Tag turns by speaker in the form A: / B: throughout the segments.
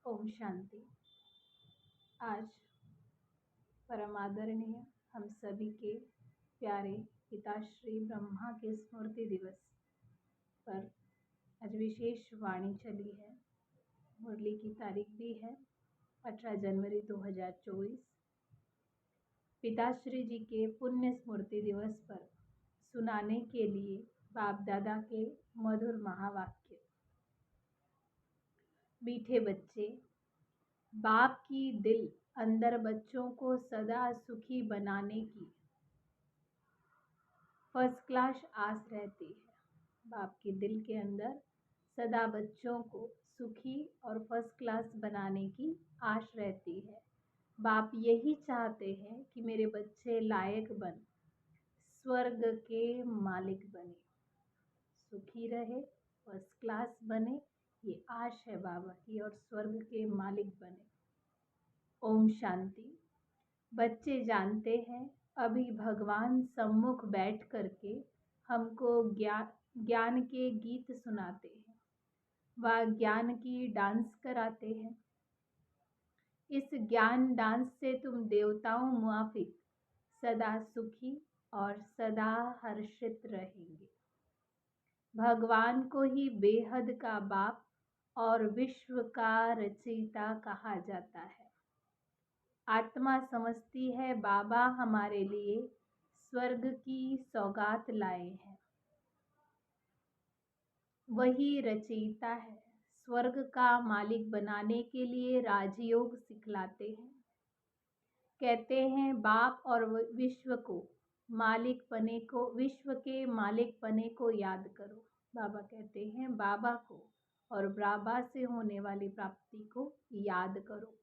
A: ओम शांति। आज परम आदरणीय हम सभी के प्यारे पिताश्री ब्रह्मा के स्मृति दिवस पर आज विशेष वाणी चली है। मुरली की तारीख भी है 18 जनवरी 2024। पिताश्री जी के पुण्य स्मृति दिवस पर सुनाने के लिए बाप दादा के मधुर महावाक्य। मीठे बच्चे, बाप की दिल अंदर बच्चों को सदा सुखी बनाने की फर्स्ट क्लास आस रहती है। बाप की दिल के अंदर सदा बच्चों को सुखी और फर्स्ट क्लास बनाने की आश रहती है। बाप यही चाहते हैं कि मेरे बच्चे लायक बन स्वर्ग के मालिक बने, सुखी रहे, फर्स्ट क्लास बने, ये आश है बाबा की, और स्वर्ग के मालिक बने। ओम शांति। बच्चे जानते हैं अभी भगवान सम्मुख बैठ करके हमको ज्ञान के गीत सुनाते हैं, वह ज्ञान की डांस कराते हैं। इस ज्ञान डांस से तुम देवताओं मुआफिक सदा सुखी और सदा हर्षित रहेंगे। भगवान को ही बेहद का बाप और विश्व का रचयिता कहा जाता है। आत्मा समझती है बाबा हमारे लिए स्वर्ग की सौगात लाए हैं। वही रचयिता है। स्वर्ग का मालिक बनाने के लिए राजयोग सिखलाते हैं। कहते हैं बाप और विश्व के मालिक पने को याद करो। बाबा कहते हैं बाबा को और बाबा से होने वाली प्राप्ति को याद करो।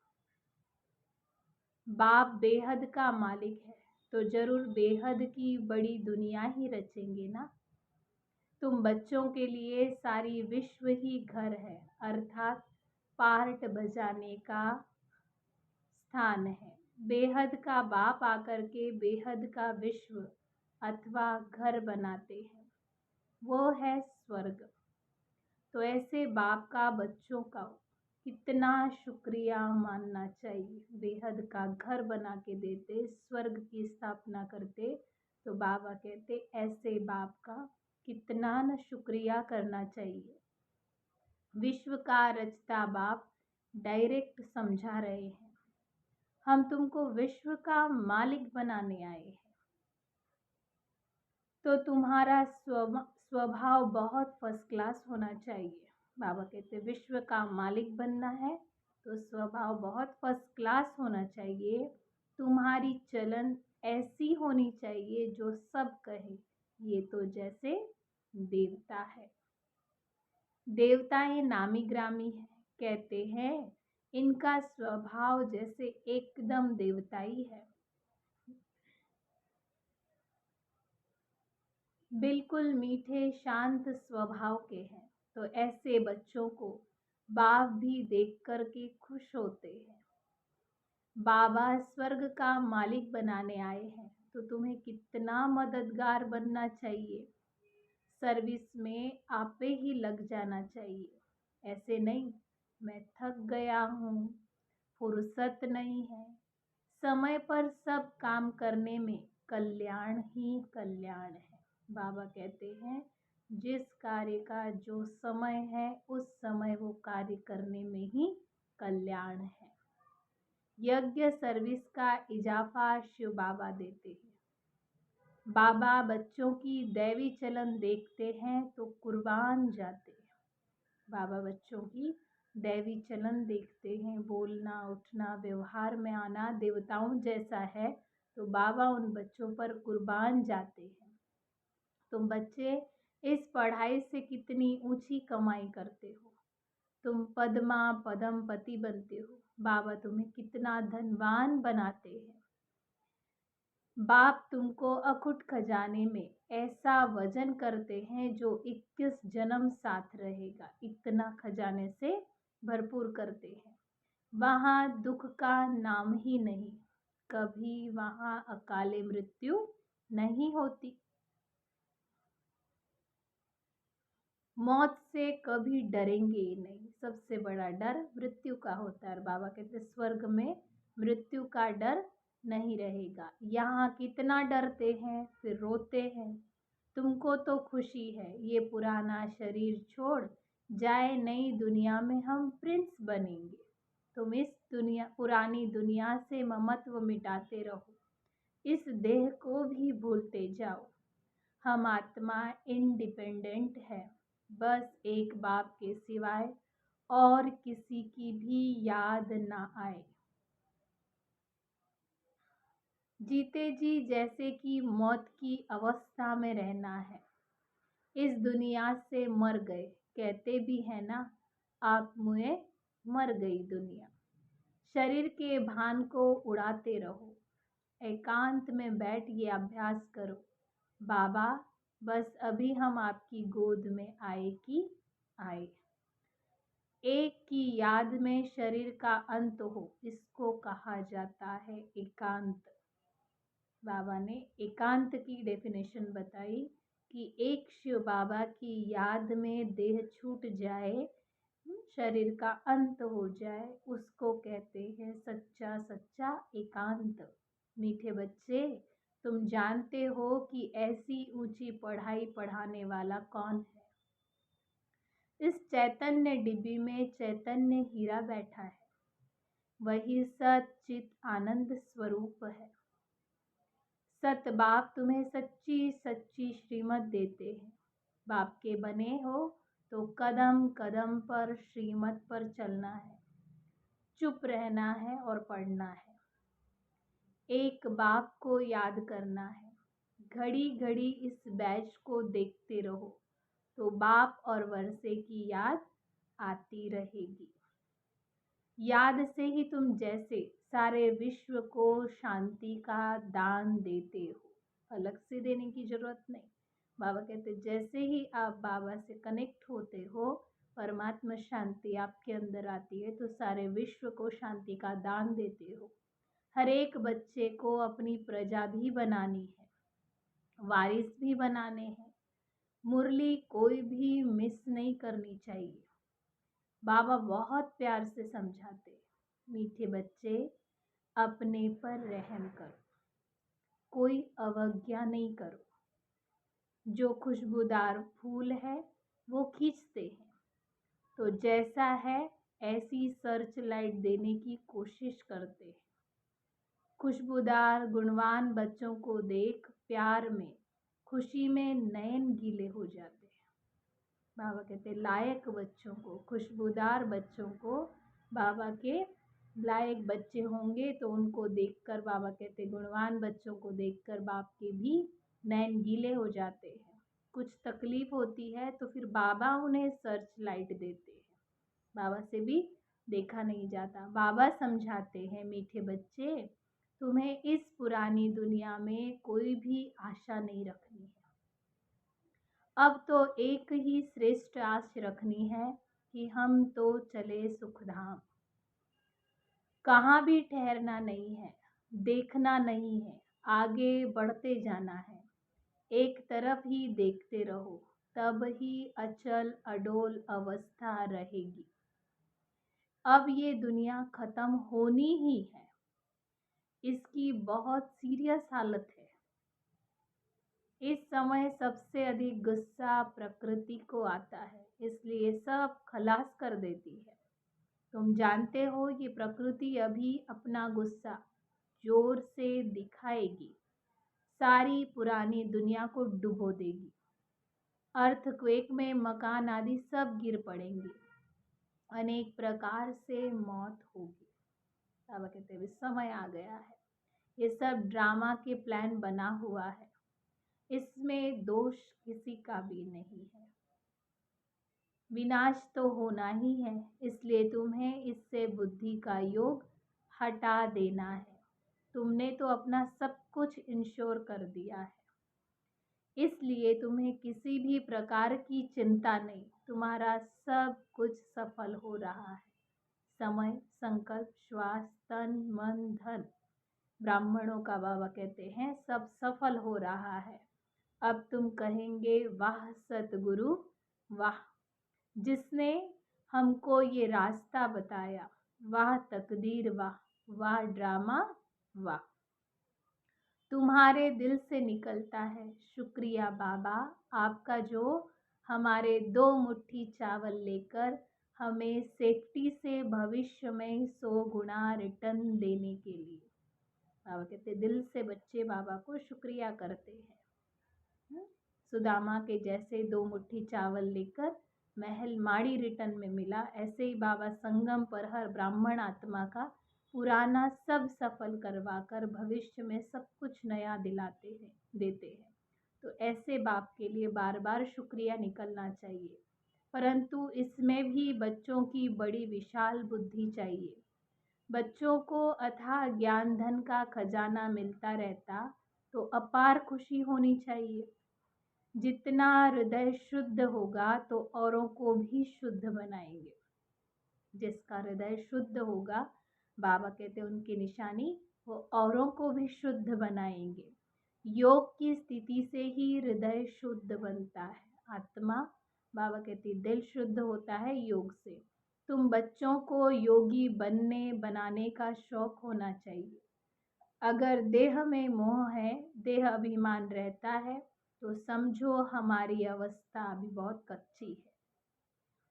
A: बाप बेहद का मालिक है तो जरूर बेहद की बड़ी दुनिया ही रचेंगे ना। तुम बच्चों के लिए सारी विश्व ही घर है, अर्थात पार्ट बजाने का स्थान है। बेहद का बाप आकर के बेहद का विश्व अथवा घर बनाते हैं, वो है स्वर्ग। तो ऐसे बाप का बच्चों का कितना शुक्रिया मानना चाहिए। बेहद का घर बना के देते, स्वर्ग की स्थापना करते, तो बाबा कहते ऐसे बाप का कितना न शुक्रिया करना चाहिए। विश्व का रचता बाप डायरेक्ट समझा रहे हैं, हम तुमको विश्व का मालिक बनाने आए हैं, तो तुम्हारा स्वभाव बहुत फर्स्ट क्लास होना चाहिए। बाबा कहते विश्व का मालिक बनना है तो स्वभाव बहुत फर्स्ट क्लास होना चाहिए। तुम्हारी चलन ऐसी होनी चाहिए जो सब कहे ये तो जैसे देवता है। देवताएं नामी ग्रामी है, कहते हैं इनका स्वभाव जैसे एकदम देवताई है, बिल्कुल मीठे शांत स्वभाव के हैं। तो ऐसे बच्चों को बाप भी देख कर के खुश होते हैं। बाबा स्वर्ग का मालिक बनाने आए हैं तो तुम्हें कितना मददगार बनना चाहिए। सर्विस में आपे ही लग जाना चाहिए। ऐसे नहीं मैं थक गया हूँ, फुर्सत नहीं है। समय पर सब काम करने में कल्याण ही कल्याण है। बाबा कहते हैं जिस कार्य का जो समय है उस समय वो कार्य करने में ही कल्याण है। यज्ञ सर्विस का इजाफा शिव बाबा देते हैं। बाबा बच्चों की दैवी चलन देखते हैं तो कुर्बान जाते हैं। बाबा बच्चों की दैवी चलन देखते हैं, बोलना उठना व्यवहार में आना देवताओं जैसा है, तो बाबा उन बच्चों पर कुर्बान जाते हैं। तुम बच्चे इस पढ़ाई से कितनी ऊंची कमाई करते हो, तुम पद्मा पदमपति बनते हो, बाबा तुम्हें कितना धनवान बनाते हैं। बाप तुमको अखुट खजाने में ऐसा वजन करते हैं जो 21 जन्म साथ रहेगा, इतना खजाने से भरपूर करते हैं। वहाँ दुख का नाम ही नहीं, कभी वहाँ अकाले मृत्यु नहीं होती। मौत से कभी डरेंगे ही नहीं। सबसे बड़ा डर मृत्यु का होता है और बाबा कहते हैं स्वर्ग में मृत्यु का डर नहीं रहेगा। यहाँ कितना डरते हैं फिर रोते हैं। तुमको तो खुशी है ये पुराना शरीर छोड़ जाए, नई दुनिया में हम प्रिंस बनेंगे। तुम इस दुनिया पुरानी दुनिया से ममत्व मिटाते रहो, इस देह को भी भूलते जाओ। हम आत्मा इंडिपेंडेंट है, बस एक बाप के सिवाय और किसी की भी याद ना आए। जीते जी जैसे कि मौत की अवस्था में रहना है। इस दुनिया से मर गए, कहते भी है ना आप मुए मर गई दुनिया। शरीर के भान को उड़ाते रहो, एकांत में बैठ ये अभ्यास करो। बाबा बस अभी हम आपकी गोद में आए कि आए। एक की याद में शरीर का अंत हो, इसको कहा जाता है एकांत। बाबा ने एकांत की डेफिनेशन बताई कि एक शिव बाबा की याद में देह छूट जाए, शरीर का अंत हो जाए, उसको कहते हैं सच्चा सच्चा एकांत। मीठे बच्चे, तुम जानते हो कि ऐसी ऊंची पढ़ाई पढ़ाने वाला कौन है? इस चैतन्य डिब्बी में चैतन्य हीरा बैठा है, वही सच्चित आनंद स्वरूप है। सत बाप तुम्हें सच्ची सच्ची श्रीमत देते हैं। बाप के बने हो तो कदम कदम पर श्रीमत पर चलना है, चुप रहना है और पढ़ना है। एक बाप को याद करना है। घड़ी घड़ी इस बैच को देखते रहो तो बाप और वर्षे की याद आती रहेगी। याद से ही तुम जैसे सारे विश्व को शांति का दान देते हो, अलग से देने की जरूरत नहीं। बाबा कहते जैसे ही आप बाबा से कनेक्ट होते हो, परमात्मा शांति आपके अंदर आती है, तो सारे विश्व को शांति का दान देते हो। हर एक बच्चे को अपनी प्रजा भी बनानी है, वारिस भी बनाने हैं। मुरली कोई भी मिस नहीं करनी चाहिए। बाबा बहुत प्यार से समझाते, मीठे बच्चे अपने पर रहम करो, कोई अवज्ञा नहीं करो। जो खुशबूदार फूल है वो खींचते हैं, तो जैसा है ऐसी सर्च लाइट देने की कोशिश करते हैं। खुशबूदार गुणवान बच्चों को देख प्यार में खुशी में नयन गीले हो जाते हैं। बाबा कहते लायक बच्चों को, खुशबूदार बच्चों को, बाबा के लायक बच्चे होंगे तो उनको देखकर, बाबा कहते गुणवान बच्चों को देखकर बाप के भी नैन गीले हो जाते हैं। कुछ तकलीफ होती है तो फिर बाबा उन्हें सर्च लाइट देते हैं, बाबा से भी देखा नहीं जाता। बाबा समझाते हैं मीठे बच्चे, तुम्हें इस पुरानी दुनिया में कोई भी आशा नहीं रखनी है। अब तो एक ही श्रेष्ठ आश रखनी है कि हम तो चले सुखधाम। कहाँ भी ठहरना नहीं है, देखना नहीं है, आगे बढ़ते जाना है। एक तरफ ही देखते रहो, तब ही अचल अडोल अवस्था रहेगी। अब ये दुनिया खत्म होनी ही है, इसकी बहुत सीरियस हालत है। इस समय सबसे अधिक गुस्सा प्रकृति को आता है, इसलिए सब खलास कर देती है। तुम जानते हो ये प्रकृति अभी अपना गुस्सा जोर से दिखाएगी, सारी पुरानी दुनिया को डुबो देगी। अर्थक्वेक में मकान आदि सब गिर पड़ेंगे, अनेक प्रकार से मौत होगी। बाबा कहते हैं समय आ गया है, ये सब ड्रामा के प्लान बना हुआ है, इसमें दोष किसी का भी नहीं है। विनाश तो होना ही है, इसलिए तुम्हें इससे बुद्धि का योग हटा देना है। तुमने तो अपना सब कुछ इंश्योर कर दिया है, इसलिए तुम्हें किसी भी प्रकार की चिंता नहीं, तुम्हारा सब कुछ सफल हो रहा है। समय, संकल्प, श्वास, तन, मन, धन, ब्राह्मणों का बाबा कहते हैं सब सफल हो रहा है। अब तुम कहेंगे वाह सतगुरु, वाह! जिसने हमको ये रास्ता बताया, वाह तकदीर वाह, वाह ड्रामा वाह। तुम्हारे दिल से निकलता है शुक्रिया बाबा, आपका जो हमारे 2 मुट्ठी चावल लेकर हमें सेफ्टी से भविष्य में 100 गुना रिटर्न देने के लिए। बाबा कहते दिल से बच्चे बाबा को शुक्रिया करते हैं। सुदामा के जैसे 2 मुट्ठी चावल लेकर महल माड़ी रिटर्न में मिला, ऐसे ही बाबा संगम पर हर ब्राह्मण आत्मा का पुराना सब सफल करवाकर भविष्य में सब कुछ नया दिलाते हैं, देते हैं। तो ऐसे बाप के लिए बार बार शुक्रिया निकलना चाहिए, परंतु इसमें भी बच्चों की बड़ी विशाल बुद्धि चाहिए। बच्चों को अथाह ज्ञान धन का खजाना मिलता रहता तो अपार खुशी होनी चाहिए। जितना हृदय शुद्ध होगा तो औरों को भी शुद्ध बनाएंगे। जिसका हृदय शुद्ध होगा, बाबा कहते हैं उनकी निशानी, वो औरों को भी शुद्ध बनाएंगे। योग की स्थिति से ही हृदय शुद्ध बनता है। आत्मा, बाबा कहती दिल शुद्ध होता है योग से। तुम बच्चों को योगी बनाने का शौक होना चाहिए। अगर देह में मोह है, देह अभिमान रहता है, तो समझो हमारी अवस्था अभी बहुत कच्ची है।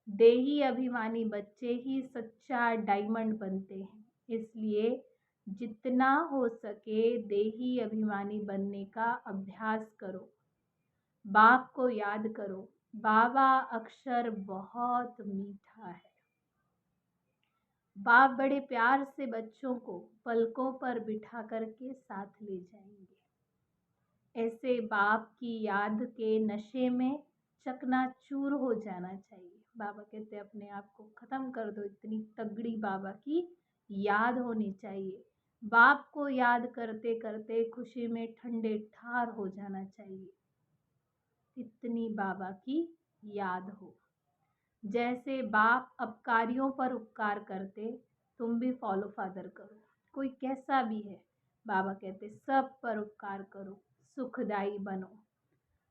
A: देही अभिमानी बच्चे ही सच्चा डायमंड बनते हैं, इसलिए जितना हो सके देही अभिमानी बनने का अभ्यास करो। बाप को याद करो, बाबा अक्षर बहुत मीठा है। बाप बड़े प्यार से बच्चों को पलकों पर बिठा करके साथ ले जाएंगे। ऐसे बाप की याद के नशे में चकनाचूर हो जाना चाहिए। बाबा कहते अपने आप को खत्म कर दो, इतनी तगड़ी बाबा की याद होनी चाहिए। बाप को याद करते करते खुशी में ठंडे ठार हो जाना चाहिए, इतनी बाबा की याद हो। जैसे बाप अपकारियों पर उपकार करते, तुम भी फॉलो फादर करो। कोई कैसा भी है, बाबा कहते सब पर उपकार करो, सुखदाई बनो।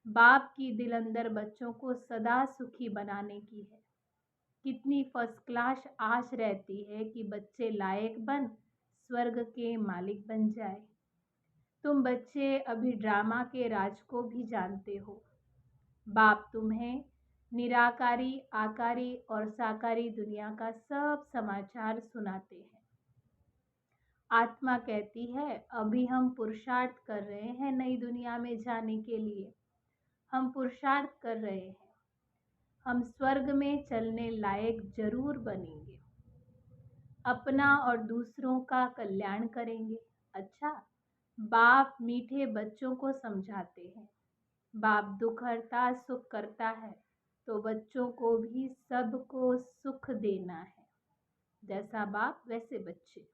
A: बाप की दिल अंदर बच्चों को सदा सुखी बनाने की है। कितनी फर्स्ट क्लास आश रहती है कि बच्चे लायक बन स्वर्ग के मालिक बन जाए। तुम बच्चे अभी ड्रामा के राज को भी जानते हो। बाप तुम्हें निराकारी, आकारी और साकारी दुनिया का सब समाचार सुनाते हैं। आत्मा कहती है अभी हम पुरुषार्थ कर रहे हैं नई दुनिया में जाने के लिए। हम पुरुषार्थ कर रहे हैं, हम स्वर्ग में चलने लायक जरूर बनेंगे। अपना और दूसरों का कल्याण करेंगे। अच्छा, बाप मीठे बच्चों को समझाते हैं। बाप दुख हरता सुख करता है, तो बच्चों को भी सबको सुख देना है। जैसा बाप वैसे बच्चे।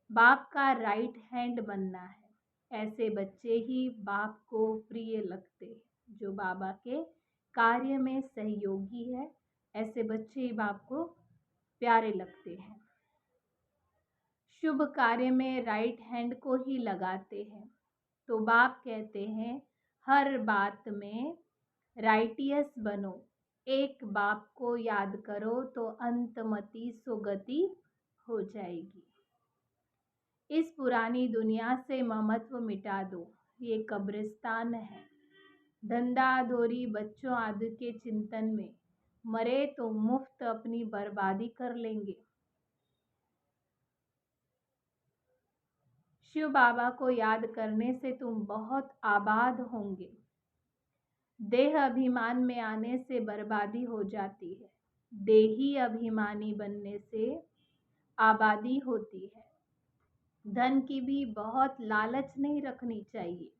A: बाप का राइट हैंड बनना है। ऐसे बच्चे ही बाप को प्रिय लगते हैं, जो बाबा के कार्य में सहयोगी है। ऐसे बच्चे ही बाप को प्यारे लगते हैं। शुभ कार्य में राइट हैंड को ही लगाते हैं। तो बाप कहते हैं हर बात में राइटियस बनो। एक बाप को याद करो तो अंतमति सुगति हो जाएगी। इस पुरानी दुनिया से ममत्व मिटा दो, ये कब्रिस्तान है। धंधा धोरी बच्चों आदि के चिंतन में मरे तो मुफ्त अपनी बर्बादी कर लेंगे। शिव बाबा को याद करने से तुम बहुत आबाद होंगे। देह अभिमान में आने से बर्बादी हो जाती है, देही अभिमानी बनने से आबादी होती है। धन की भी बहुत लालच नहीं रखनी चाहिए।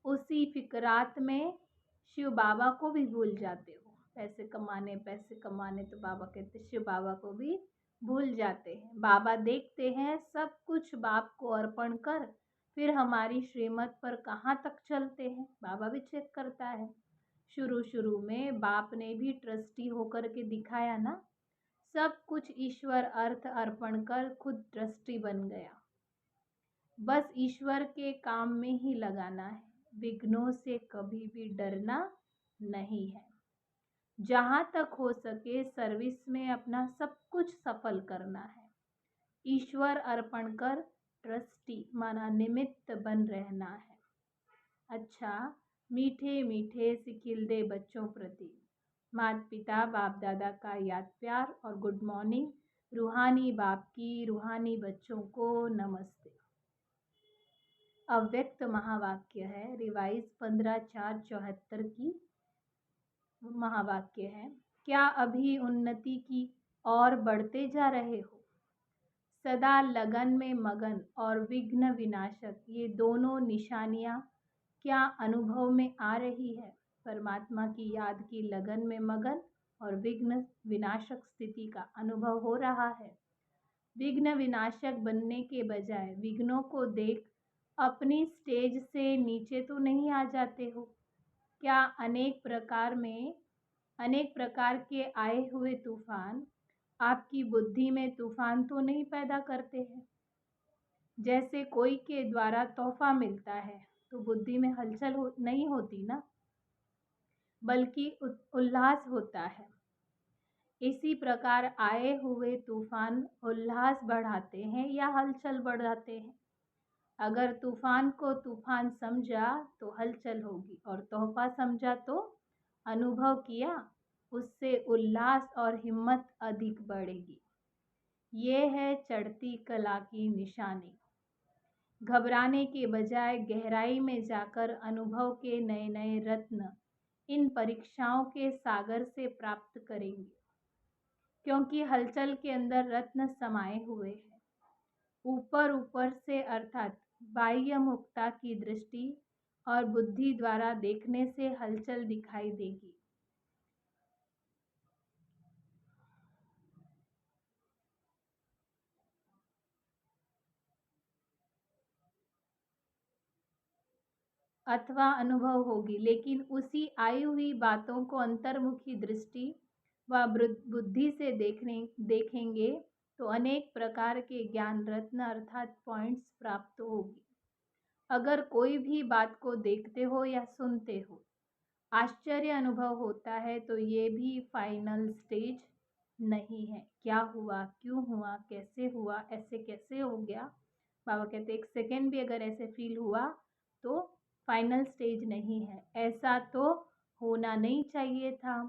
A: उसी फिक्रात में शिव बाबा को भी भूल जाते हो। पैसे कमाने तो बाबा कहते शिव बाबा को भी भूल जाते हैं। बाबा देखते हैं सब कुछ बाप को अर्पण कर फिर हमारी श्रीमत पर कहाँ तक चलते हैं, बाबा भी चेक करता है। शुरू में बाप ने भी ट्रस्टी होकर के दिखाया ना, सब कुछ ईश्वर अर्थ अर्पण कर खुद ट्रस्टी बन गया। बस ईश्वर के काम में ही लगाना है, विघ्नों से कभी भी डरना नहीं है। जहाँ तक हो सके सर्विस में अपना सब कुछ सफल करना है। ईश्वर अर्पण कर ट्रस्टी माना निमित्त बन रहना है। अच्छा, मीठे मीठे सिखिलदे बच्चों प्रति माता पिता बाप दादा का याद प्यार और गुड मॉर्निंग। रूहानी बाप की रूहानी बच्चों को नमस्ते। अव्यक्त महावाक्य है, रिवाइज 15/4/74 की महावाक्य है। क्या अभी उन्नति की ओर बढ़ते जा रहे हो? सदा लगन में मगन और विघ्न विनाशक, ये दोनों निशानियां क्या अनुभव में आ रही है? परमात्मा की याद की लगन में मगन और विघ्न विनाशक स्थिति का अनुभव हो रहा है। विघ्न विनाशक बनने के बजाय विघ्नों को देख अपनी स्टेज से नीचे तो नहीं आ जाते हो? क्या अनेक प्रकार के आए हुए तूफान आपकी बुद्धि में तूफान तो नहीं पैदा करते हैं? जैसे कोई के द्वारा तोहफा मिलता है तो बुद्धि में हलचल नहीं होती ना, बल्कि उल्लास होता है। इसी प्रकार आए हुए तूफान उल्लास बढ़ाते हैं या हलचल बढ़ाते हैं? अगर तूफान को तूफान समझा तो हलचल होगी, और तोहफा समझा तो अनुभव किया, उससे उल्लास और हिम्मत अधिक बढ़ेगी। ये है चढ़ती कला की निशानी। घबराने के बजाय गहराई में जाकर अनुभव के नए नए रत्न इन परीक्षाओं के सागर से प्राप्त करेंगे, क्योंकि हलचल के अंदर रत्न समाये हुए हैं। ऊपर ऊपर से अर्थात बाह्य मुक्ता की दृष्टि और बुद्धि द्वारा देखने से हलचल दिखाई देगी। अथवा अनुभव होगी, लेकिन उसी आई हुई बातों को अंतर्मुखी दृष्टि व बुद्धि से देखेंगे तो अनेक प्रकार के ज्ञान रत्न अर्थात पॉइंट्स प्राप्त होगी। अगर कोई भी बात को देखते हो या सुनते हो आश्चर्य अनुभव होता है तो ये भी फाइनल स्टेज नहीं है। क्या हुआ, क्यों हुआ, कैसे हुआ, ऐसे कैसे हो गया? बाबा कहते एक सेकेंड भी अगर ऐसे फील हुआ तो फाइनल स्टेज नहीं है। ऐसा तो होना नहीं चाहिए था।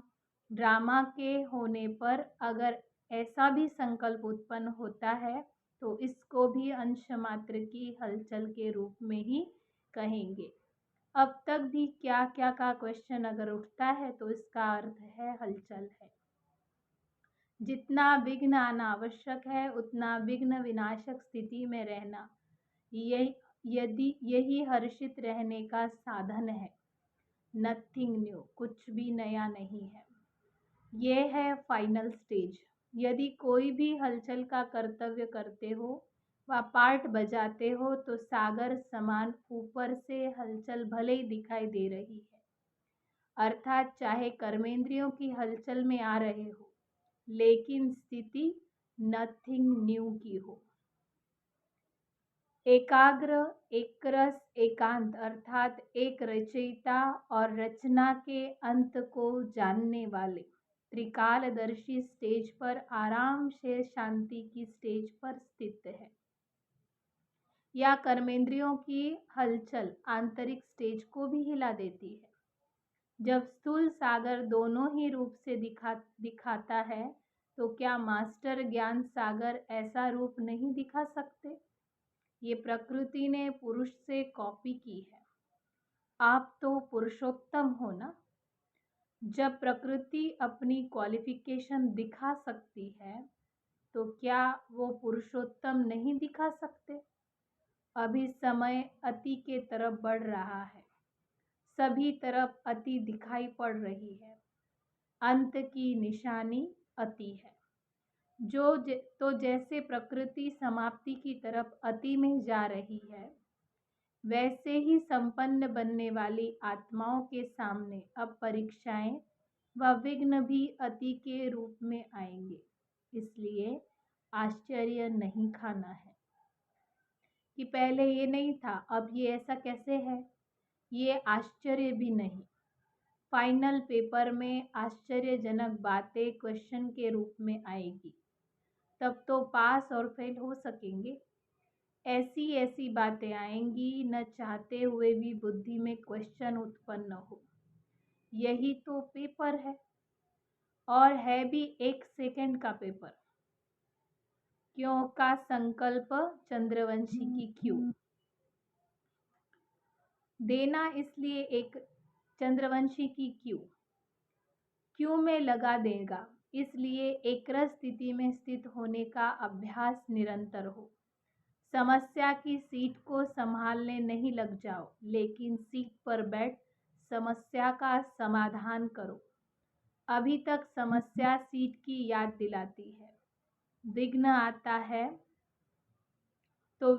A: ड्रामा के होने पर अगर ऐसा भी संकल्प उत्पन्न होता है तो इसको भी अंश मात्र की हलचल के रूप में ही कहेंगे। अब तक भी क्या क्या का क्वेश्चन अगर उठता है तो इसका अर्थ है हलचल है। जितना विघ्न आना आवश्यक है उतना विघ्न विनाशक स्थिति में रहना, यही हर्षित रहने का साधन है। नथिंग न्यू, कुछ भी नया नहीं है। ये है फाइनल स्टेज। यदि कोई भी हलचल का कर्तव्य करते हो व पार्ट बजाते हो तो सागर समान ऊपर से हलचल भले ही दिखाई दे रही है, अर्थात चाहे कर्मेंद्रियों की हलचल में आ रहे हो लेकिन स्थिति नथिंग न्यू की हो। एकाग्र, एकरस, एकांत अर्थात एक रचयिता और रचना के अंत को जानने वाले त्रिकालदर्शी स्टेज पर आराम से शांति की स्टेज पर स्थित है, या कर्मेंद्रियों की हलचल आंतरिक स्टेज को भी हिला देती है। जब स्थूल सागर दोनों ही रूप से दिखाता है तो क्या मास्टर ज्ञान सागर ऐसा रूप नहीं दिखा सकते? ये प्रकृति ने पुरुष से कॉपी की है। आप तो पुरुषोत्तम हो ना। जब प्रकृति अपनी क्वालिफिकेशन दिखा सकती है तो क्या वो पुरुषोत्तम नहीं दिखा सकते? अभी समय अति के तरफ बढ़ रहा है, सभी तरफ अति दिखाई पड़ रही है। अंत की निशानी अति है। तो जैसे प्रकृति समाप्ति की तरफ अति में जा रही है, वैसे ही संपन्न बनने वाली आत्माओं के सामने अब परीक्षाएं व विघ्न भी अति के रूप में आएंगे। इसलिए आश्चर्य नहीं खाना है कि पहले ये नहीं था, अब ये ऐसा कैसे है। ये आश्चर्य भी नहीं। फाइनल पेपर में आश्चर्यजनक बातें क्वेश्चन के रूप में आएगी, तब तो पास और फेल हो सकेंगे। ऐसी ऐसी बातें आएंगी, न चाहते हुए भी बुद्धि में क्वेश्चन उत्पन्न हो। यही तो पेपर है, और है भी 1 सेकंड का पेपर। क्यों का संकल्प चंद्रवंशी की क्यों देना, इसलिए एक चंद्रवंशी की क्यों में लगा देगा, इसलिए एकरस स्थिति में स्थित होने का अभ्यास निरंतर हो। समस्या की सीट को संभालने नहीं लग जाओ, लेकिन सीट पर बैठ समस्या का समाधान करो। अभी तक समस्या सीट की याद दिलाती है। विघ्न आता है तो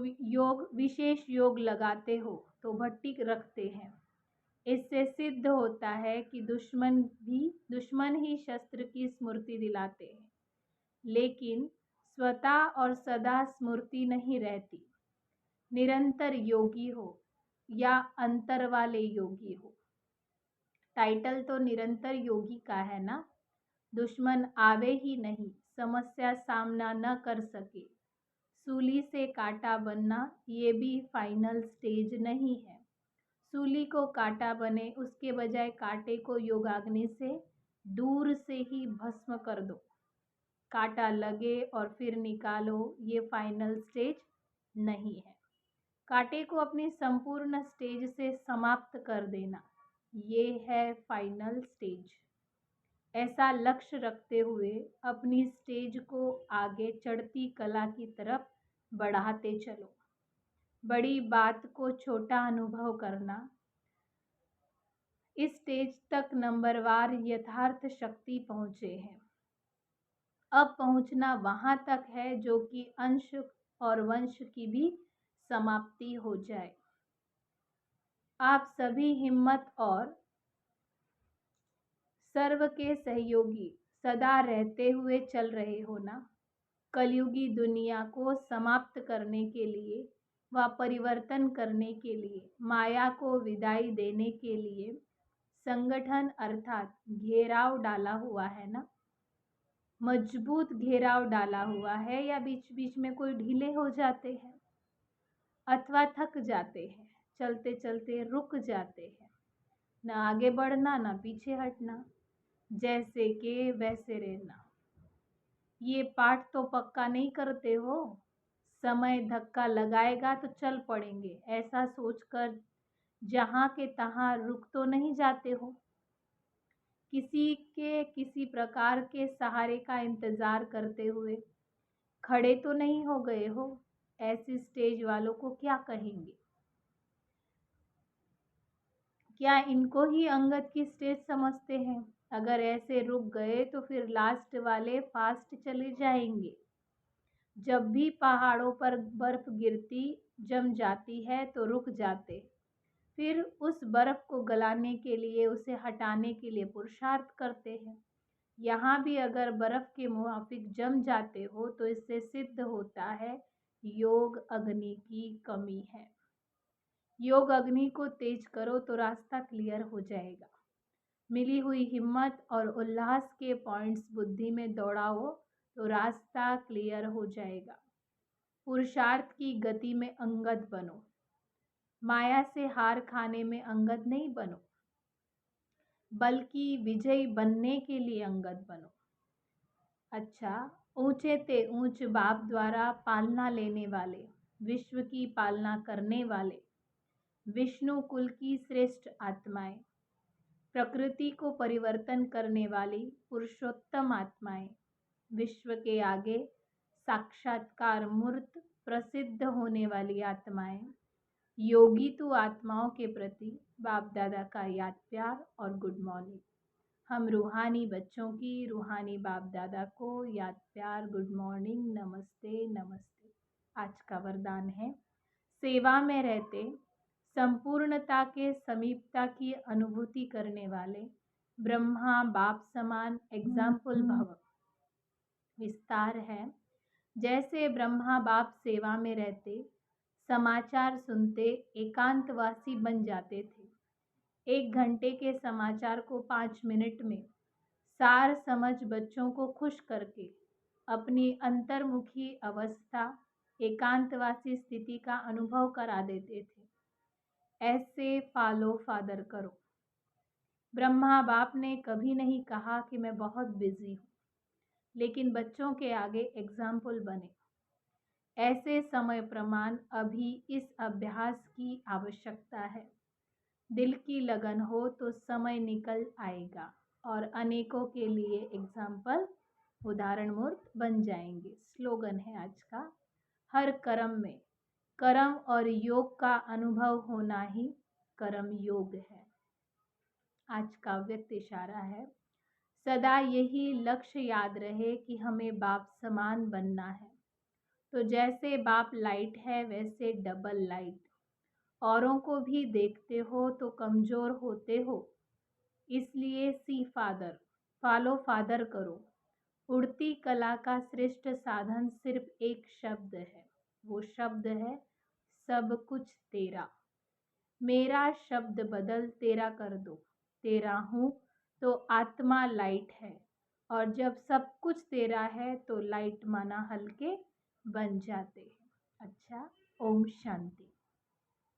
A: विशेष योग लगाते हो तो भट्टी रखते हैं। इससे सिद्ध होता है कि दुश्मन ही शस्त्र की स्मृति दिलाते हैं, लेकिन स्वतः और सदा स्मृति नहीं रहती। निरंतर योगी हो या अंतर वाले योगी हो, टाइटल तो निरंतर योगी का है ना। दुश्मन आवे ही नहीं, समस्या सामना न कर सके, सूली से कांटा बनना ये भी फाइनल स्टेज नहीं है। सूली को कांटा बने, उसके बजाय कांटे को योगाग्नि से दूर से ही भस्म कर दो। कांटा लगे और फिर निकालो, ये फाइनल स्टेज नहीं है। कांटे को अपनी संपूर्ण स्टेज से समाप्त कर देना, ये है फाइनल स्टेज। ऐसा लक्ष्य रखते हुए अपनी स्टेज को आगे चढ़ती कला की तरफ बढ़ाते चलो। बड़ी बात को छोटा अनुभव करना। इस स्टेज तक नंबरवार यथार्थ शक्ति पहुँचे हैं। अब पहुँचना वहाँ तक है जो कि अंश और वंश की भी समाप्ति हो जाए। आप सभी हिम्मत और सर्व के सहयोगी सदा रहते हुए चल रहे हो ना। कलयुगी दुनिया को समाप्त करने के लिए व परिवर्तन करने के लिए, माया को विदाई देने के लिए संगठन अर्थात घेराव डाला हुआ है ना। मजबूत घेराव डाला हुआ है, या बीच बीच में कोई ढीले हो जाते हैं अथवा थक जाते हैं, चलते चलते रुक जाते हैं। न आगे बढ़ना न पीछे हटना, जैसे के वैसे रहना। ये पाठ तो पक्का नहीं करते हो, समय धक्का लगाएगा तो चल पड़ेंगे ऐसा सोचकर जहाँ के तहाँ रुक तो नहीं जाते हो। किसी प्रकार के सहारे का इंतजार करते हुए खड़े तो नहीं हो गए हो। ऐसे स्टेज वालों को क्या कहेंगे? क्या इनको ही अंगद की स्टेज समझते हैं? अगर ऐसे रुक गए तो फिर लास्ट वाले फास्ट चले जाएंगे। जब भी पहाड़ों पर बर्फ गिरती जम जाती है तो रुक जाते, फिर उस बर्फ को गलाने के लिए, उसे हटाने के लिए पुरुषार्थ करते हैं। यहाँ भी अगर बर्फ के मुवाफिक जम जाते हो तो इससे सिद्ध होता है योग अग्नि की कमी है। योग अग्नि को तेज करो तो रास्ता क्लियर हो जाएगा। मिली हुई हिम्मत और उल्लास के पॉइंट्स बुद्धि में दौड़ाओ तो रास्ता क्लियर हो जाएगा। पुरुषार्थ की गति में अंगद बनो, माया से हार खाने में अंगद नहीं बनो, बल्कि विजयी बनने के लिए अंगद बनो। अच्छा, ऊंचे ते ऊंच बाप द्वारा पालना लेने वाले, विश्व की पालना करने वाले, विष्णु कुल की श्रेष्ठ आत्माएं, प्रकृति को परिवर्तन करने वाली पुरुषोत्तम आत्माएं, विश्व के आगे साक्षात्कार मूर्त प्रसिद्ध होने वाली आत्माएं, योगी तू आत्माओं के प्रति बाप दादा का याद प्यार और गुड मॉर्निंग। हम रूहानी बच्चों की रूहानी बाप दादा को याद प्यार, गुड मॉर्निंग, नमस्ते नमस्ते। आज का वरदान है, सेवा में रहते संपूर्णता के समीपता की अनुभूति करने वाले ब्रह्मा बाप समान एग्जाम्पल भव। विस्तार है, जैसे ब्रह्मा बाप सेवा में रहते समाचार सुनते एकांतवासी बन जाते थे, 1 घंटे के समाचार को 5 मिनट में सार समझ बच्चों को खुश करके अपनी अंतर्मुखी अवस्था, एकांतवासी स्थिति का अनुभव करा देते थे। ऐसे फॉलो फादर करो। ब्रह्मा बाप ने कभी नहीं कहा कि मैं बहुत बिजी हूँ, लेकिन बच्चों के आगे एग्जाम्पल बने। ऐसे समय प्रमाण अभी इस अभ्यास की आवश्यकता है। दिल की लगन हो तो समय निकल आएगा और अनेकों के लिए एग्जाम्पल, उदाहरण मूर्त बन जाएंगे। स्लोगन है आज का, हर कर्म में कर्म और योग का अनुभव होना ही कर्म योग है। आज का व्यक्त इशारा है, सदा यही लक्ष्य याद रहे कि हमें बाप समान बनना है। तो जैसे बाप लाइट है वैसे डबल लाइट। औरों को भी देखते हो तो कमज़ोर होते हो, इसलिए सी फादर, फॉलो फादर करो। उड़ती कला का श्रेष्ठ साधन सिर्फ एक शब्द है, वो शब्द है सब कुछ तेरा। मेरा शब्द बदल तेरा कर दो। तेरा हूँ तो आत्मा लाइट है, और जब सब कुछ तेरा है तो लाइट माना हल्के बन जाते हैं। अच्छा, ओम शांति।